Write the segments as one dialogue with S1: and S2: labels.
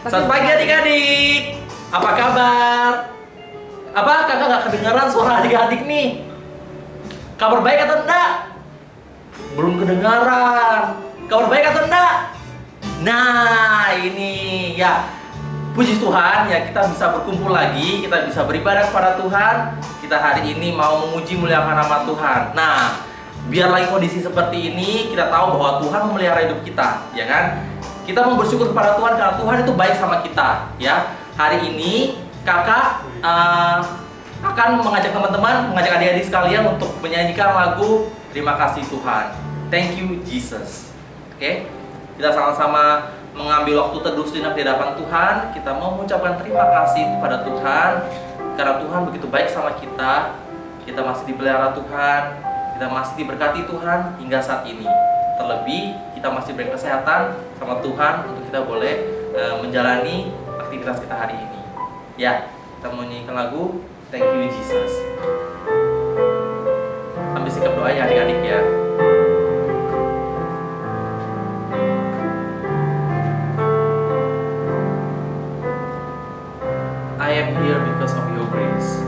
S1: Selamat pagi adik-adik. Apa kabar? Apa kakak gak kedengaran suara adik-adik nih? Kabar baik atau enggak? Belum kedengaran. Kabar baik atau enggak? Nah ini ya, puji Tuhan ya, kita bisa berkumpul lagi, kita bisa beribadah kepada Tuhan. Kita hari ini mau memuji muliakan nama Tuhan. Nah, biar lagi kondisi seperti ini, kita tahu bahwa Tuhan memelihara hidup kita, ya kan? Kita mau bersyukur kepada Tuhan karena Tuhan itu baik sama kita, ya. Hari ini kakak akan mengajak teman-teman, mengajak adik-adik sekalian untuk menyanyikan lagu Terima Kasih Tuhan. Thank you Jesus. Oke? Kita sama-sama mengambil waktu teduh sejenak di hadapan Tuhan. Kita mau mengucapkan terima kasih kepada Tuhan karena Tuhan begitu baik sama kita. Kita masih dipelihara Tuhan, kita masih diberkati Tuhan hingga saat ini. Terlebih kita masih beri kesehatan sama Tuhan untuk kita boleh menjalani aktivitas kita hari ini. Ya, kita mau nyanyikan lagu Thank You Jesus. Sambil sikap doa ya adik-adik ya. I am here because of your grace.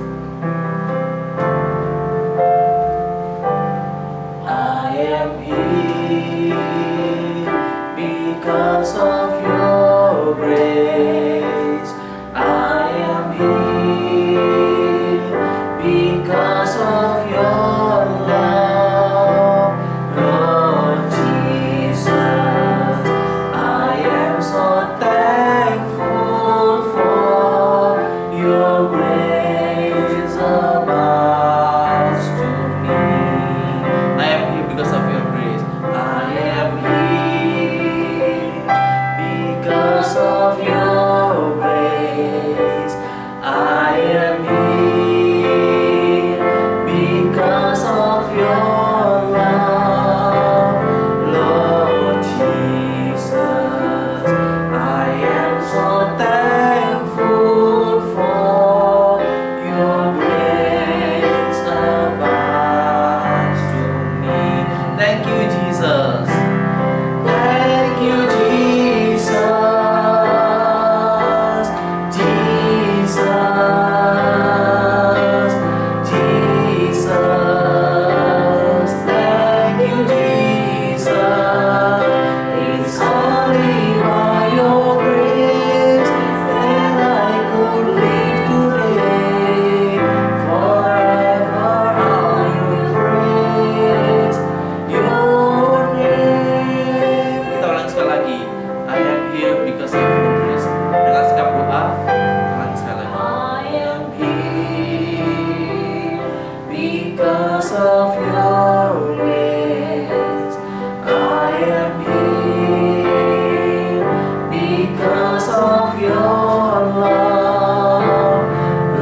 S1: I am here because of your grace. I am here because of your love, Lord Jesus. I am so thankful for your grace abounds to me. I am here because of your grace. I am here because of your grace. I am here because of your love, Lord Jesus. I am so thankful for your grace abounds to me. Thank you, Jesus. Thank you, Jesus. Jesus. Jesus. Thank you, Jesus. It's only by your grace that I could live today. Forever I will praise your name. Kita ulang sekali lagi. I am here because of your grace. Dengan sikap doa, ulang sekali lagi. I am here because of your grace. I am here because of your love,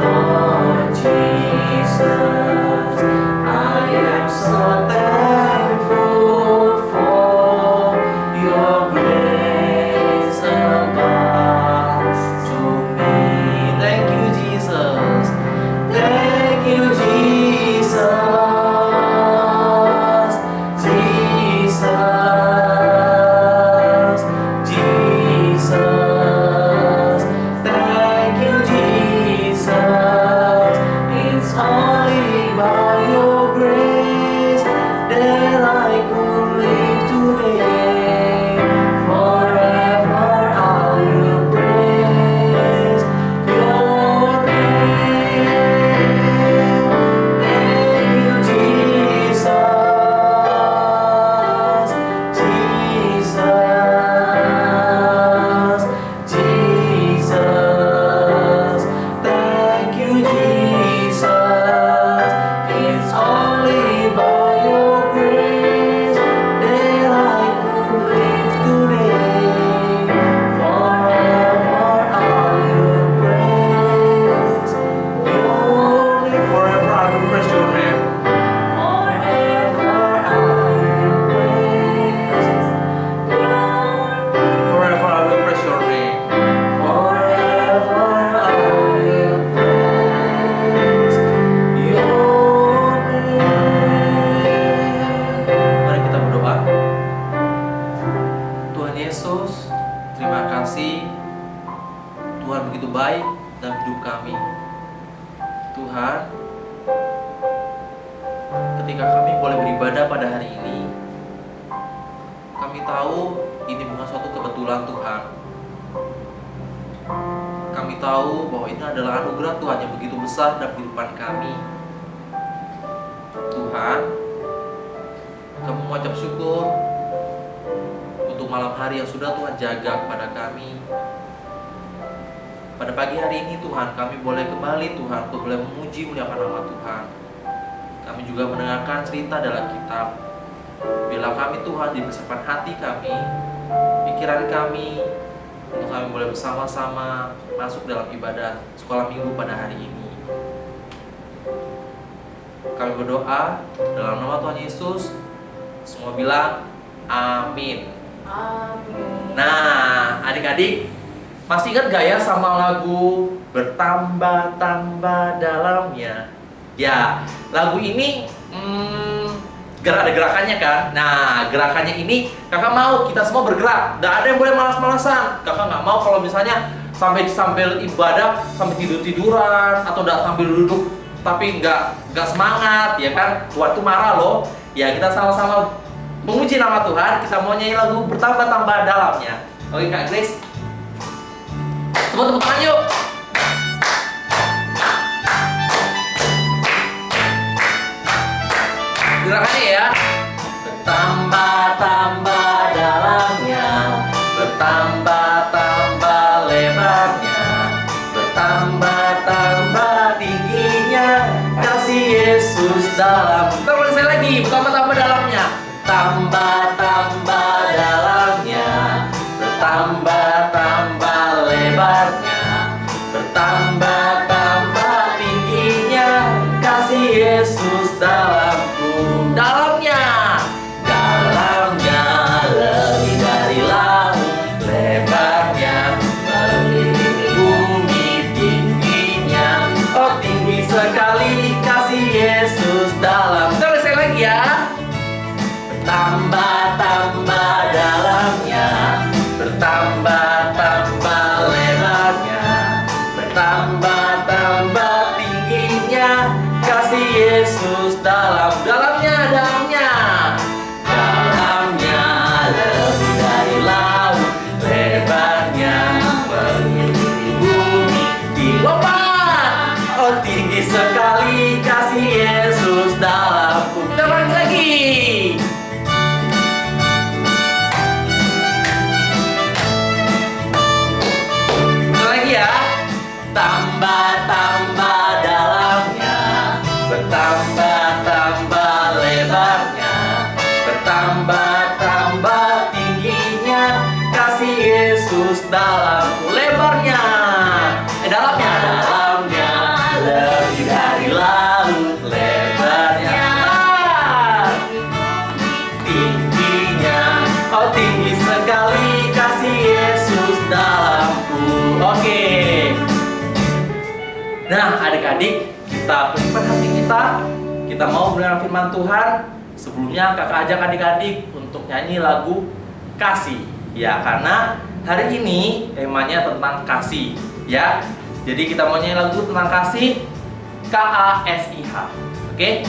S1: Lord Jesus. I am so thankful for your grace abounds to me. Thank you, Jesus. Thank you, Jesus. Jesus. Jesus. Tuhan begitu baik dalam hidup kami. Tuhan, ketika kami boleh beribadah pada hari ini, kami tahu ini bukan suatu kebetulan Tuhan. Kami tahu bahwa ini adalah anugerah Tuhan yang begitu besar dalam kehidupan kami. Tuhan, kami mengucap syukur untuk malam hari yang sudah Tuhan jaga kepada kami. Pada pagi hari ini Tuhan, kami boleh kembali Tuhan untuk boleh memuji muliakan nama Tuhan. Kami juga mendengarkan cerita dalam kitab. Bila kami Tuhan dipersiapkan hati kami, pikiran kami, untuk kami boleh bersama-sama masuk dalam ibadah sekolah minggu pada hari ini. Kami berdoa dalam nama Tuhan Yesus. Semua bilang amin.
S2: Amin.
S1: Nah, adik-adik masih ingat gak ya sama lagu Bertambah-tambah Dalamnya? Ya, lagu ini ada gerakannya kan? Nah, gerakannya ini kakak mau kita semua bergerak. Gak ada yang boleh malas-malasan. Kakak gak mau kalau misalnya sampai ibadah sampai tidur-tiduran atau gak sambil duduk tapi nggak semangat, ya kan? Tuhan tuh marah loh. Ya, kita sama-sama memuji nama Tuhan. Kita mau nyanyi lagu Bertambah-tambah Dalamnya. Oke Kak Grace, tepuk tangan yuk. Gerakannya ya. Bertambah-tambah dalamnya, bertambah-tambah lebarnya, bertambah-tambah tingginya kasih Yesus dalam. Terus saya lagi, bertambah-tambah dalamnya, tambah-tambah dalamnya, bertambah-tambah lebarnya, bertambah-tambah tingginya kasih Yesus dalamku. Dalamnya lebih dari laut, lebarnya meliputi bumi, tingginya oh tinggi sekali kasih Yesus dalam. Terus sekali lagi ya. Bertambah-tambah dalamnya, bertambah-tambah lebarnya, bertambah-tambah tingginya kasih Yesus dalam. Dalamnya lebih dari laut, lebarnya meliputi bumi, lompat oh tinggi sekali kasih Yesus dalamku. Kita lagi. Tambah-tambah dalamnya, bertambah-tambah lebarnya, bertambah-tambah tingginya kasih Yesus dalamku. Lebarnya, dalamnya lebih dari laut, lebarnya tingginya oh tinggi sekali kasih Yesus dalamku. Oke. Nah, adik-adik, kita persiapkan hati kita mau mendengar firman Tuhan. Sebelumnya kakak ajak adik-adik untuk nyanyi lagu Kasih. Ya, karena hari ini temanya tentang kasih, ya. Jadi kita mau nyanyi lagu tentang kasih, KASIH. Oke?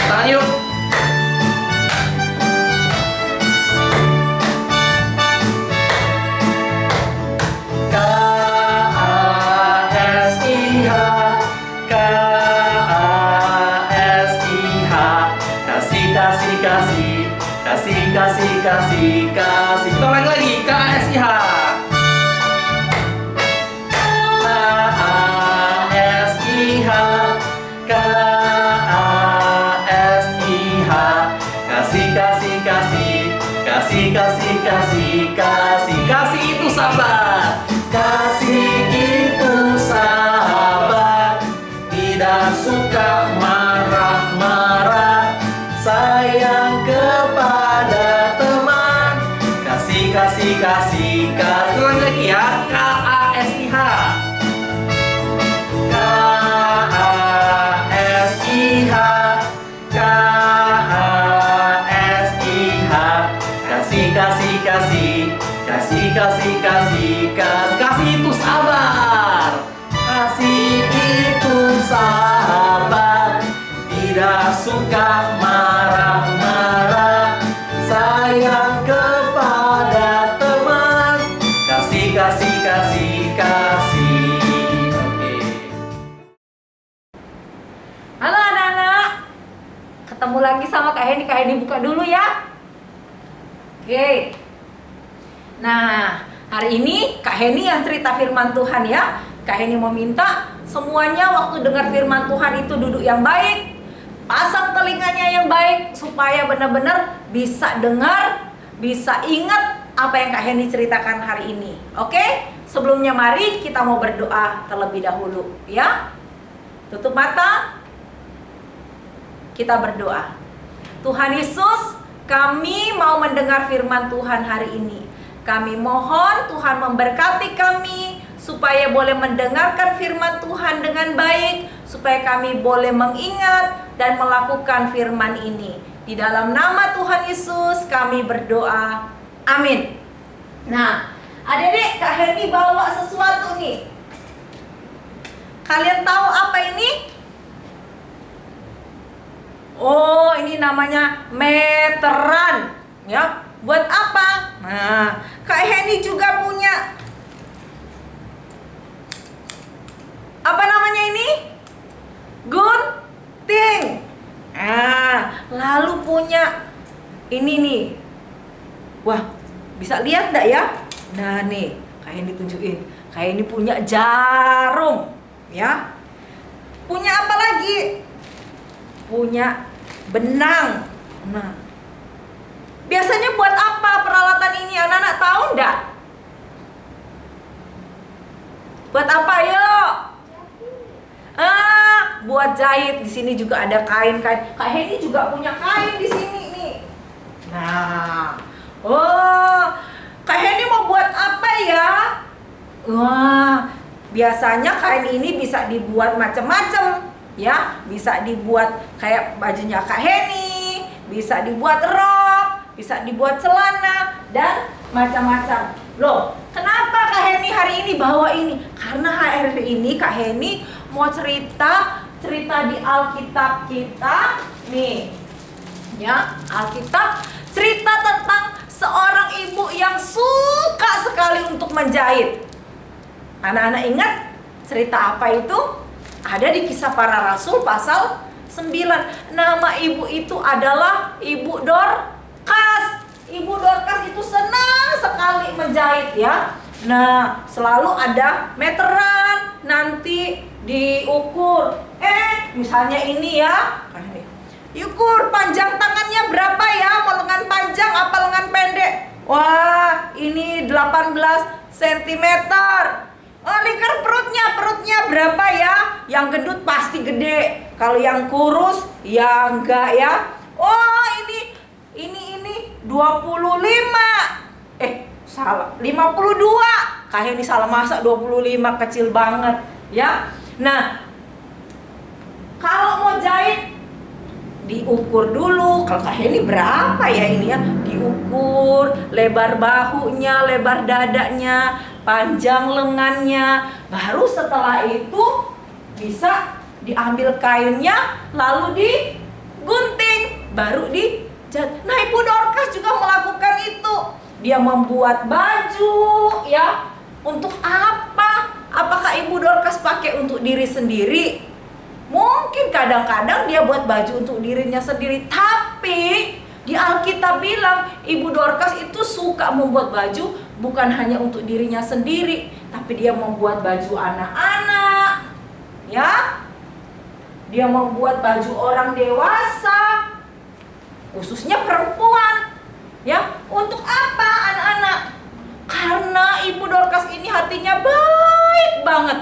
S1: Tangan yuk. Kasih. Kita ulang lagi, KASIH. KASIH, KASIH. Kasih itu sahabat. Kasih itu sahabat, tidak suka marah-marah, sayang kepada teman. Kasih. Ulang lagi ya, KASIH. KASIH. Kasih, kasih, kasih. Kasih, kasih, kasih, kasih. Kasih itu sabar. Kasih itu sabar. Tidak suka marah-marah. Sayang kepada teman. Kasih, kasih, kasih, kasih. Oke.
S2: Halo anak-anak, ketemu lagi sama Kak Heni. Kak Heni buka dulu ya. Oke. Nah, hari ini Kak Heni yang cerita firman Tuhan ya. Kak Heni mau minta semuanya waktu dengar firman Tuhan itu duduk yang baik, pasang telinganya yang baik supaya benar-benar bisa dengar, bisa ingat apa yang Kak Heni ceritakan hari ini. Oke? Sebelumnya mari kita mau berdoa terlebih dahulu ya. Tutup mata. Kita berdoa. Tuhan Yesus, kami mau mendengar firman Tuhan hari ini. Kami mohon Tuhan memberkati kami supaya boleh mendengarkan firman Tuhan dengan baik, supaya kami boleh mengingat dan melakukan firman ini. Di dalam nama Tuhan Yesus kami berdoa. Amin. Nah, adik-adik, Kak Heni bawa sesuatu nih. Kalian tahu apa ini? Oh, ini namanya meteran, ya. Buat apa? Nah, Kak Heni juga punya. Apa namanya ini? Gunting. Lalu punya ini nih. Wah, bisa lihat enggak ya? Nah, nih, Kak Heni tunjukin. Kak Heni punya jarum, ya. Punya apa lagi? Punya benang. Nah, biasanya buat apa peralatan ini? Anak-anak tahu enggak? Buat apa yuk? Buat jahit. Di sini juga ada kain-kain. Kak Heni juga punya kain di sini nih. Nah, Kak Heni mau buat apa ya? Wah, biasanya kain ini bisa dibuat macam-macam. Ya, bisa dibuat kayak bajunya Kak Heni, bisa dibuat rok, bisa dibuat celana dan macam-macam. Loh, kenapa Kak Heni hari ini bawa ini? Karena hari ini Kak Heni mau cerita di Alkitab kita nih. Ya, Alkitab cerita tentang seorang ibu yang suka sekali untuk menjahit. Anak-anak ingat cerita apa itu? Ada di Kisah Para Rasul pasal 9. Nama ibu itu adalah Ibu Dorcas. Ibu Dorcas itu senang sekali menjahit ya. Nah, selalu ada meteran, nanti diukur. Misalnya ini ya. Ukur panjang tangannya berapa ya? Mau lengan panjang apa lengan pendek? Wah, ini 18 cm. Oh, lingkar perutnya berapa ya? Yang gendut pasti gede. Kalau yang kurus ya enggak ya. Oh, ini 25. Salah. 52. Kak Heni salah masak, 25 kecil banget ya. Nah, kalau mau jahit diukur dulu. Kalau Kak Heni berapa ya ini ya? Diukur lebar bahunya, lebar dadanya, panjang lengannya. Baru setelah itu bisa diambil kainnya, lalu digunting, baru dijahit. Nah, Ibu Dorcas juga melakukan itu. Dia membuat baju ya. Untuk apa? Apakah Ibu Dorcas pakai untuk diri sendiri? Mungkin kadang-kadang dia buat baju untuk dirinya sendiri. Tapi di Alkitab bilang Ibu Dorcas itu suka membuat baju bukan hanya untuk dirinya sendiri, tapi dia membuat baju anak-anak. Ya. Dia membuat baju orang dewasa, khususnya perempuan. Ya, untuk apa anak-anak? Karena Ibu Dorcas ini hatinya baik banget.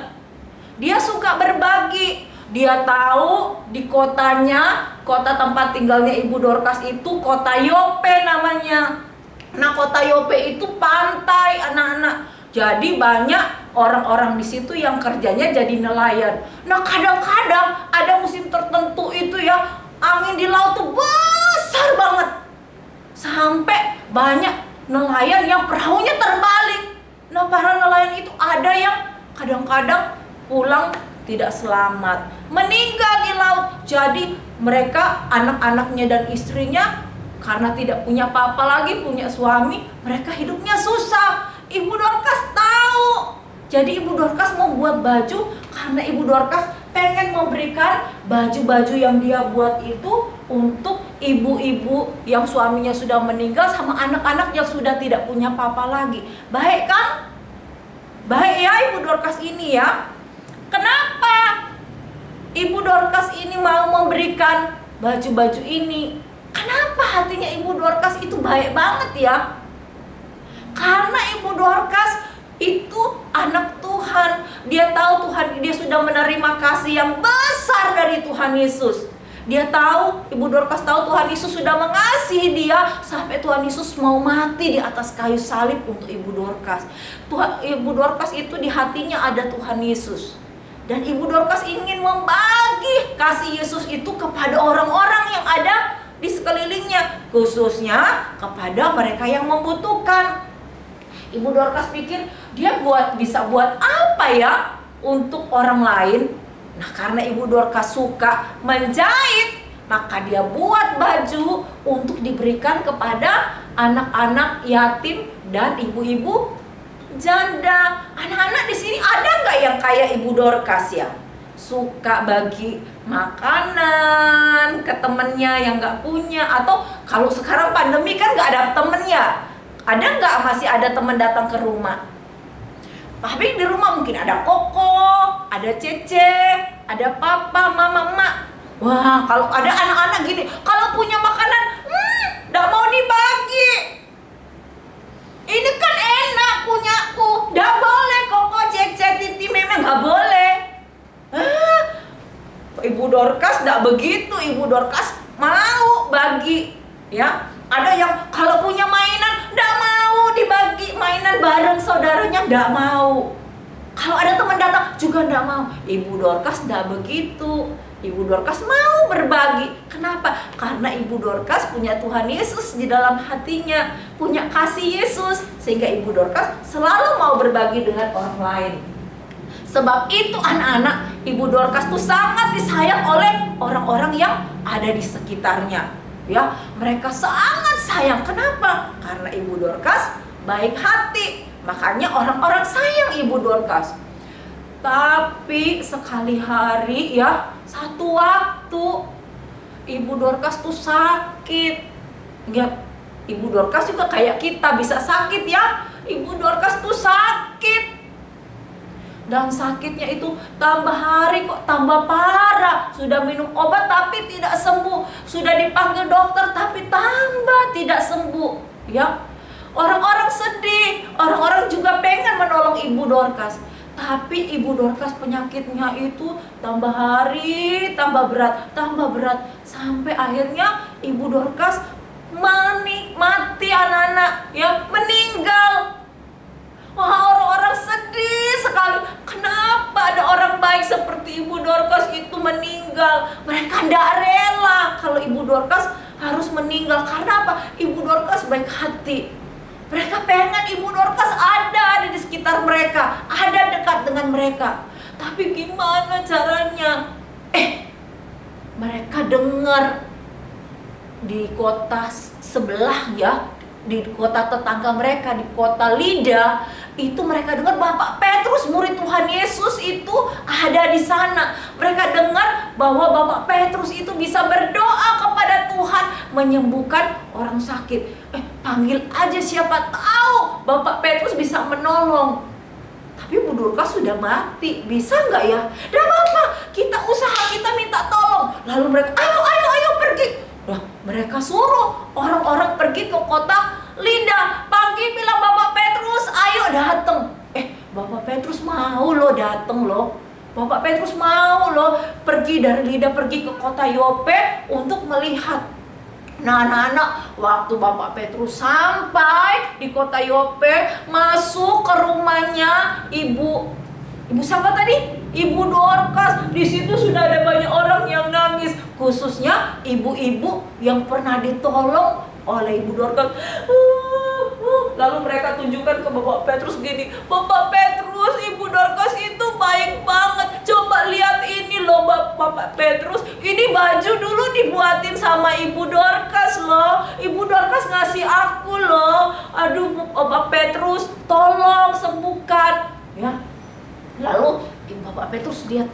S2: Dia suka berbagi. Dia tahu di kotanya, kota tempat tinggalnya Ibu Dorcas itu kota Yope namanya. Nah, kota Yope itu pantai anak-anak. Jadi banyak orang-orang di situ yang kerjanya jadi nelayan. Nah, kadang-kadang ada musim tertentu itu ya, angin di laut tuh besar banget. Sampai banyak nelayan yang perahunya terbalik. Nah, para nelayan itu ada yang kadang-kadang pulang tidak selamat, meninggal di laut. Jadi mereka, anak-anaknya dan istrinya, karena tidak punya apa-apa lagi, punya suami, mereka hidupnya susah. Ibu Dorcas tahu. Jadi Ibu Dorcas mau buat baju karena Ibu Dorcas pengen memberikan baju-baju yang dia buat itu untuk ibu-ibu yang suaminya sudah meninggal sama anak-anak yang sudah tidak punya apa-apa lagi. Baik kan? Baik ya Ibu Dorcas ini ya. Kenapa Ibu Dorcas ini mau memberikan baju-baju ini? Kenapa hatinya Ibu Dorcas itu baik banget ya? Karena Ibu Dorcas itu anak Tuhan. Dia tahu Tuhan, dia sudah menerima kasih yang besar dari Tuhan Yesus. Dia tahu, Ibu Dorcas tahu Tuhan Yesus sudah mengasihi dia sampai Tuhan Yesus mau mati di atas kayu salib untuk Ibu Dorcas. Ibu Dorcas itu di hatinya ada Tuhan Yesus. Dan Ibu Dorcas ingin membagi kasih Yesus itu kepada orang-orang yang ada di sekelilingnya, khususnya kepada mereka yang membutuhkan. Ibu Dorcas pikir dia bisa buat apa ya untuk orang lain. Nah, karena Ibu Dorcas suka menjahit, maka dia buat baju untuk diberikan kepada anak-anak yatim dan ibu-ibu janda. Anak-anak di sini ada nggak yang kayak Ibu Dorcas ya? Suka bagi makanan ke temennya yang nggak punya. Atau kalau sekarang pandemi kan nggak ada temennya, ada nggak masih ada teman datang ke rumah? Tapi di rumah mungkin ada Koko, ada Cece, ada Papa, Mama, Mak. Wah, kalau ada anak-anak gini, kalau punya makanan, nggak mau dibagi. Ini kan enak punyaku, nggak boleh Koko, Cece, Titi, Meme, nggak boleh. Ibu Dorcas nggak begitu. Ibu Dorcas mau bagi, ya. Ada yang kalau punya mainan nggak mau dibagi, mainan bareng saudaranya nggak mau. Kalau ada teman datang juga nggak mau. Ibu Dorcas nggak begitu. Ibu Dorcas mau berbagi. Kenapa? Karena Ibu Dorcas punya Tuhan Yesus di dalam hatinya, punya kasih Yesus, sehingga Ibu Dorcas selalu mau berbagi dengan orang lain. Sebab itu anak-anak, Ibu Dorcas tuh sangat disayang oleh orang-orang yang ada di sekitarnya. Ya, mereka sangat sayang. Kenapa? Karena Ibu Dorcas baik hati. Makanya orang-orang sayang Ibu Dorcas. Tapi sekali hari ya, satu waktu Ibu Dorcas tuh sakit. Ya, Ibu Dorcas juga kayak kita bisa sakit ya. Ibu Dorcas tuh sakit. Dan sakitnya itu tambah hari kok tambah parah. Sudah minum obat tapi tidak sembuh. Sudah dipanggil dokter tapi tambah tidak sembuh. Ya, orang-orang sedih. Orang-orang juga pengen menolong Ibu Dorcas. Tapi Ibu Dorcas penyakitnya itu tambah hari tambah berat, tambah berat. Sampai akhirnya Ibu Dorcas mati anak-anak, ya, meninggal. Wah, orang-orang sedih sekali. Kenapa ada orang baik seperti Ibu Dorcas itu meninggal? Mereka tidak rela kalau Ibu Dorcas harus meninggal. Karena apa? Ibu Dorcas baik hati. Mereka pengen Ibu Dorcas ada di sekitar mereka, ada dekat dengan mereka. Tapi gimana caranya? Mereka dengar di kota sebelah ya, di kota tetangga mereka, di kota Lida, itu mereka dengar Bapak Petrus, murid Tuhan Yesus itu ada di sana. Mereka dengar bahwa Bapak Petrus itu bisa berdoa kepada Tuhan menyembuhkan orang sakit. Panggil aja, siapa tahu Bapak Petrus bisa menolong. Tapi Bu Dorcas sudah mati, bisa nggak ya? Tidak apa-apa, kita usaha, kita minta tolong. Lalu mereka, ayo pergi. Nah, mereka suruh orang-orang pergi ke kota Lida. Pagi bilang Bapak Petrus, ayo datang. Bapak Petrus mau loh datang loh. Bapak Petrus mau loh pergi dari Lida, pergi ke kota Yope untuk melihat. Nah, anak-anak, waktu Bapak Petrus sampai di kota Yope, masuk ke rumahnya Ibu siapa tadi? Ibu Dorcas. Di situ sudah ada banyak orang yang nangis, khususnya ibu-ibu yang pernah ditolong oleh Ibu Dorcas. Lalu mereka tunjukkan ke Bapak Petrus gini, Bapak Petrus, Ibu Dorcas itu baik banget. Coba lihat ini loh Bapak Petrus, ini baju dulu dibuatin sama Ibu Dorcas loh. Ibu Dorcas ngasih aku loh. Aduh Bapak Petrus, tolong sembuhkan. Ya. Lalu Bapak Petrus lihat,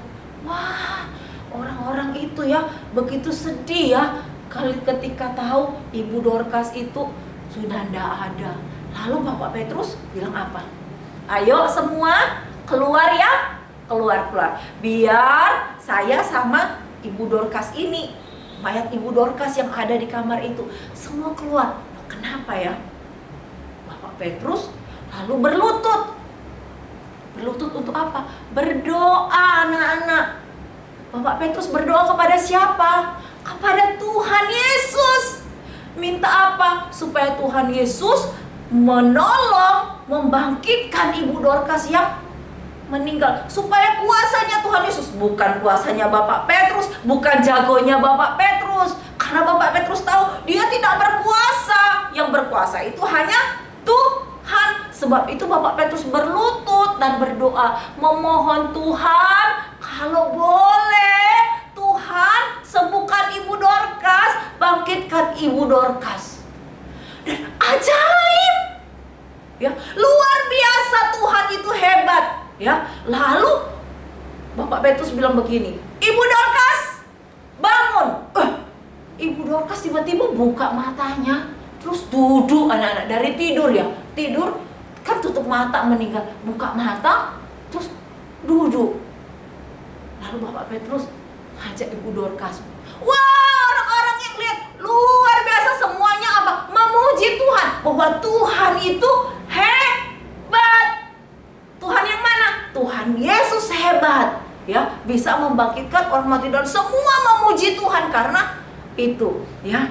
S2: wah, orang-orang itu ya begitu sedih ya ketika tahu Ibu Dorcas itu sudah tidak ada. Lalu Bapak Petrus bilang apa? Ayo semua keluar ya, keluar. Biar saya sama Ibu Dorcas ini, mayat Ibu Dorcas yang ada di kamar itu, semua keluar. Kenapa ya? Bapak Petrus lalu berlutut. Berlutut untuk apa? Berdoa anak-anak. Bapak Petrus berdoa kepada siapa? Kepada Tuhan Yesus. Minta apa? Supaya Tuhan Yesus menolong, membangkitkan Ibu Dorcas yang meninggal. Supaya kuasanya Tuhan Yesus, bukan kuasanya Bapak Petrus, bukan jagonya Bapak Petrus. Karena Bapak Petrus tahu dia tidak berkuasa. Yang berkuasa itu hanya Tuhan. Sebab itu Bapak Petrus berlutut dan berdoa, memohon Tuhan, kalau boleh Tuhan sembuhkan Ibu Dorcas, bangkitkan Ibu Dorcas. Dan ajaib, ya, luar biasa, Tuhan itu hebat, ya. Lalu Bapak Petrus bilang begini, Ibu Dorcas, bangun. Ibu Dorcas tiba-tiba buka matanya, terus duduk. Anak-anak dari tidur ya, tidur kan tutup mata meninggal, buka mata terus duduk. Lalu Bapak Petrus ngajak Ibu Dorcas. Wah, orang-orang yang lihat luar biasa, semuanya apa? Memuji Tuhan, bahwa Tuhan itu hebat. Tuhan yang mana? Tuhan Yesus hebat, ya, bisa membangkitkan orang mati, dan semua memuji Tuhan karena itu, ya.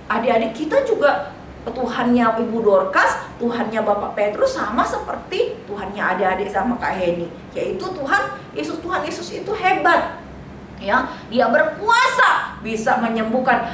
S2: Adik-adik kita juga Tuhannya Ibu Dorcas, Tuhannya Bapak Petrus sama seperti Tuhannya adik-adik sama Kak Heni, yaitu Tuhan Yesus. Tuhan Yesus itu hebat, ya. Dia berkuasa, bisa menyembuhkan.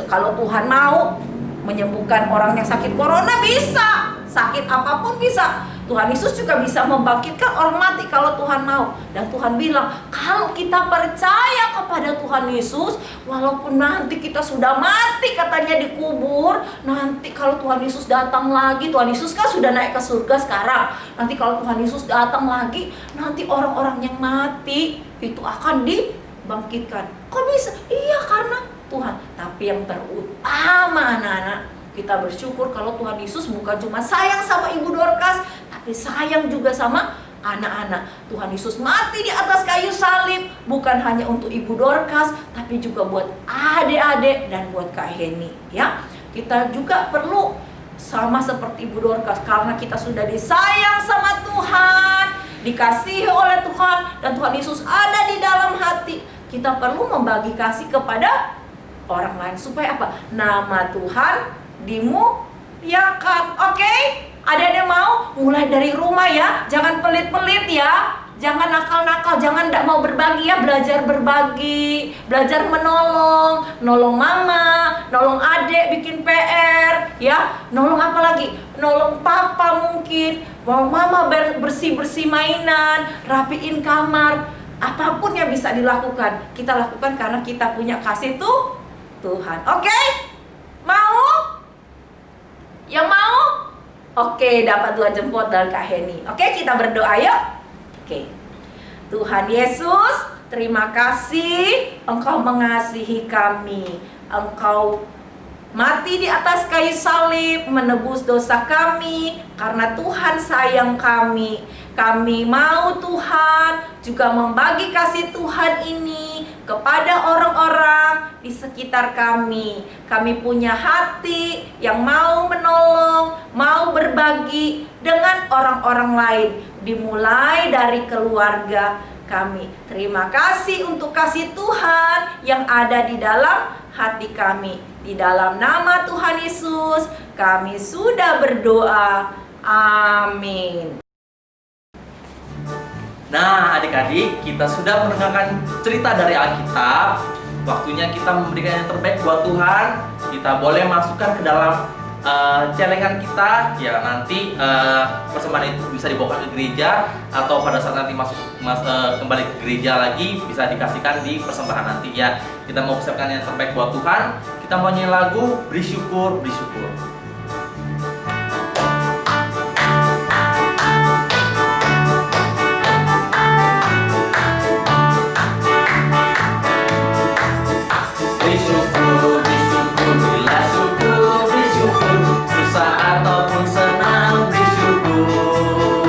S2: Kalau Tuhan mau menyembuhkan orang yang sakit corona, bisa. Sakit apapun bisa. Tuhan Yesus juga bisa membangkitkan orang mati kalau Tuhan mau. Dan Tuhan bilang, kalau kita percaya kepada Tuhan Yesus, walaupun nanti kita sudah mati katanya dikubur, nanti kalau Tuhan Yesus datang lagi, Tuhan Yesus kan sudah naik ke surga sekarang. Nanti kalau Tuhan Yesus datang lagi, nanti orang-orang yang mati itu akan dibangkitkan. Kok bisa? Iya, karena Tuhan. Tapi yang terutama anak-anak, kita bersyukur kalau Tuhan Yesus bukan cuma sayang sama Ibu Dorcas, tapi sayang juga sama anak-anak. Tuhan Yesus mati di atas kayu salib bukan hanya untuk Ibu Dorcas, tapi juga buat adik-adik dan buat Kak Heni, ya. Kita juga perlu sama seperti Ibu Dorcas, karena kita sudah disayang sama Tuhan, dikasihi oleh Tuhan, dan Tuhan Yesus ada di dalam hati. Kita perlu membagi kasih kepada orang lain supaya apa? Nama Tuhan dimuliakan. Oke? Ada mau mulai dari rumah ya, jangan pelit-pelit ya, jangan nakal-nakal, jangan tidak mau berbagi ya, belajar berbagi, belajar nolong mama, nolong adik bikin PR, ya, nolong apa lagi, nolong papa mungkin, mama bersih-bersih mainan, rapiin kamar, apapun yang bisa dilakukan, kita lakukan karena kita punya kasih tuh Tuhan. Oke? Mau? Yang mau? Oke, dapat 2 jempol dari Kak Heni. Oke, kita berdoa yuk. Oke. Tuhan Yesus, terima kasih Engkau mengasihi kami. Engkau mati di atas kayu salib menebus dosa kami. Karena Tuhan sayang kami. Kami mau Tuhan juga membagi kasih Tuhan ini kepada orang-orang di sekitar kami. Kami punya hati yang mau menolong, mau berbagi dengan orang-orang lain, dimulai dari keluarga kami. Terima kasih untuk kasih Tuhan yang ada di dalam hati kami. Di dalam nama Tuhan Yesus, kami sudah berdoa. Amin.
S1: Nah, adik-adik, kita sudah mendengarkan cerita dari Alkitab. Waktunya kita memberikan yang terbaik buat Tuhan. Kita boleh masukkan ke dalam celengan kita, ya nanti persembahan itu bisa dibawa ke gereja, atau pada saat nanti kembali ke gereja lagi bisa dikasihkan di persembahan nanti ya. Kita mau persiapkan yang terbaik buat Tuhan. Kita mau nyanyi lagu Beri Syukur, Beri Syukur. Beri syukur, beri syukur, bila syukur, beri syukur, susah ataupun senang, beri syukur.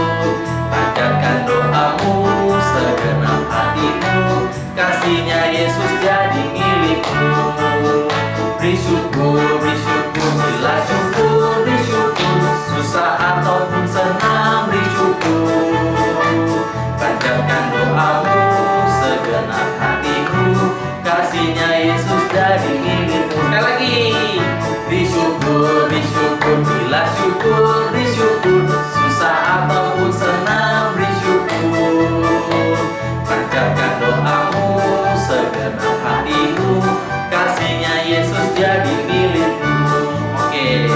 S1: Panjatkan doamu, segenap hatimu, kasihnya Yesus jadi milikmu. Beri syukur, bila syukur, beri syukur, susah ataupun senang, beri syukur. Panjatkan doamu, segenap hatimu, kasihnya Yesus jadi milikmu. Sekali lagi, beri syukur, bila syukur, beri syukur, susah ataupun senang, beri syukur. Panjatkan doamu, segenap hatimu, kasihnya Yesus jadi milikmu. Oke,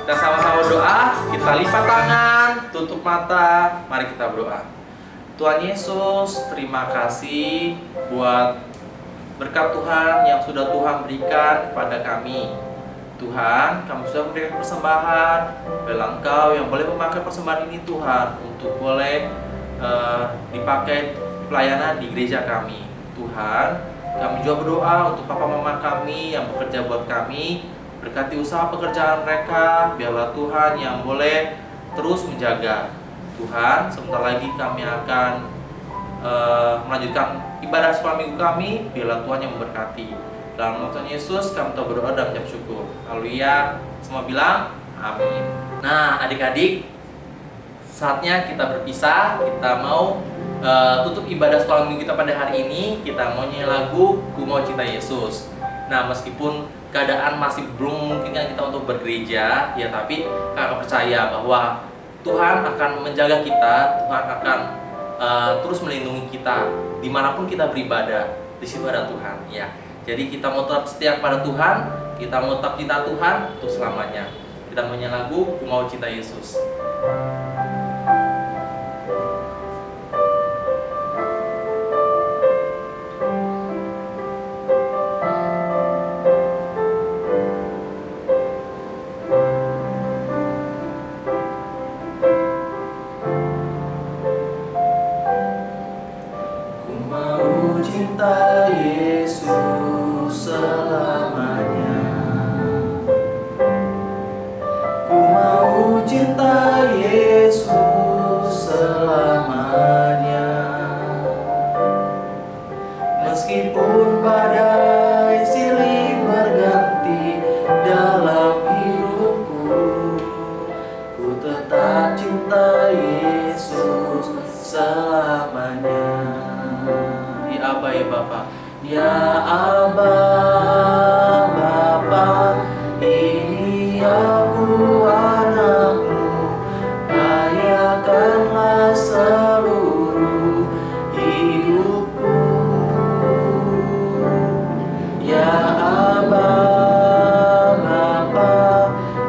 S1: kita sama-sama doa. Kita lipat tangan, tutup mata, mari kita berdoa. Tuhan Yesus, terima kasih buat berkat Tuhan yang sudah Tuhan berikan kepada kami. Tuhan, kami sudah memberikan persembahan. Biarlah Engkau yang boleh memakai persembahan ini Tuhan, untuk boleh dipakai pelayanan di gereja kami. Tuhan, kami juga berdoa untuk papa mama kami yang bekerja buat kami. Berkati usaha pekerjaan mereka. Biarlah Tuhan yang boleh terus menjaga. Tuhan, sebentar lagi kami akan melanjutkan ibadah sekolah minggu kami. Biarlah Tuhan yang memberkati. Dalam nama Tuhan Yesus kami telah berdoa dan mengucap syukur. Haleluya. Semua bilang amin. Nah, adik-adik, saatnya kita berpisah. Kita mau tutup ibadah sekolah minggu kita pada hari ini. Kita mau nyanyi lagu Ku Mau Cinta Yesus. Nah, meskipun keadaan masih belum memungkinkan kita untuk bergereja, ya tapi kakak percaya bahwa Tuhan akan menjaga kita. Tuhan akan terus melindungi kita dimanapun kita beribadah. Di situ ada Tuhan, ya. Jadi kita mau tetap setia pada Tuhan, kita mau tetap cinta Tuhan untuk selamanya. Kita mau nyanyi lagu Ku Mau Cinta Yesus. Ku mau cinta Yesus selamanya. Ku mau cinta Yesus selamanya. Meskipun badai silih berganti dalam hidupku, ku tetap cinta Yesus selamanya. Ya Aba, ya Bapa, ya Aba, Bapa, ini aku anakmu, layakkanlah seluruh hidupku. Ya Aba, Bapa,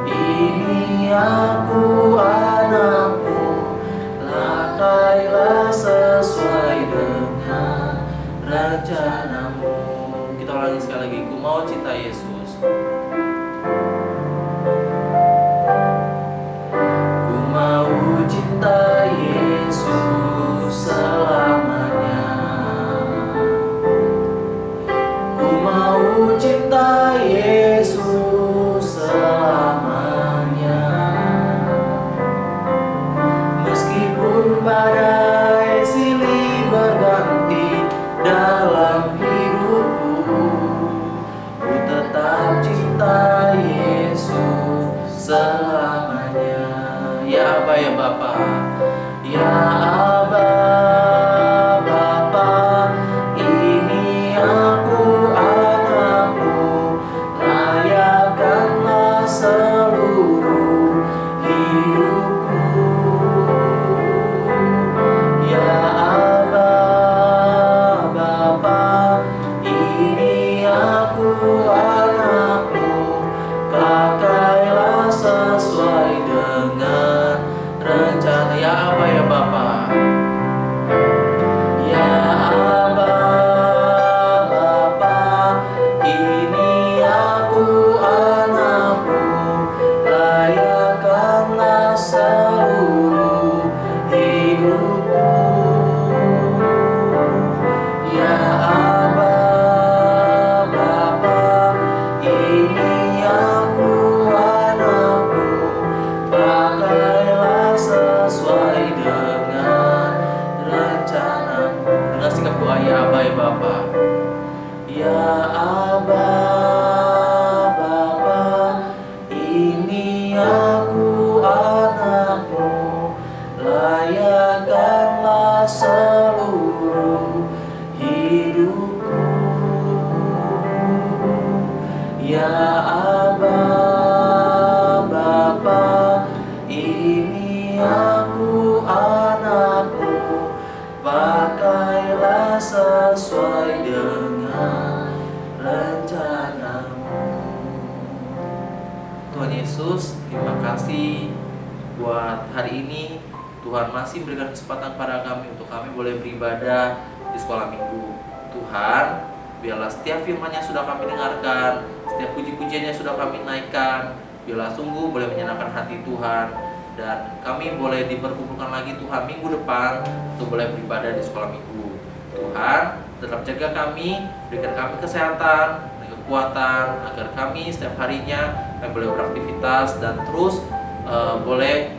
S1: ini aku anakmu, lakailah sesuai dengan rencanamu. Kita ulangi sekali lagi. Ku mau cinta Yesus. Ku mau cinta Yesus selamanya. Ku mau cinta Yesus selamanya. Meskipun badai silih berganti dalam hidupku, ku tetap cinta Yesus selamanya. Ya Aba, ya Bapa, ya Aba, Bapa, ini aku anakmu, layakkanlah seluruh hidupku. Ya Aba, Bapa, ini aku anakmu, pakai aku anakmu, layakkanlah seluruh hidupku. Ya Aba, Bapa, ini aku anakmu, pakailah sesuai dengan rencanamu. Tuhan Yesus, terima kasih buat hari ini. Tuhan masih berikan kesempatan pada kami untuk kami boleh beribadah di sekolah minggu. Tuhan, biarlah setiap firman yang sudah kami dengarkan, setiap puji-pujian yang sudah kami naikkan, biarlah sungguh boleh menyenangkan hati Tuhan. Dan kami boleh diperkumpulkan lagi Tuhan minggu depan untuk boleh beribadah di sekolah minggu. Tuhan, tetap jaga kami, berikan kami kesehatan dan kekuatan, agar kami setiap harinya kami boleh beraktivitas dan terus boleh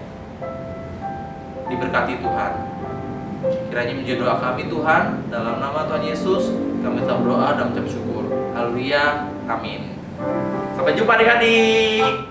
S1: diberkati Tuhan. Kiranya menjadi doa kami Tuhan, dalam nama Tuhan Yesus kami telah berdoa dan mengucap syukur. Haleluya, amin. Sampai jumpa adik-adik.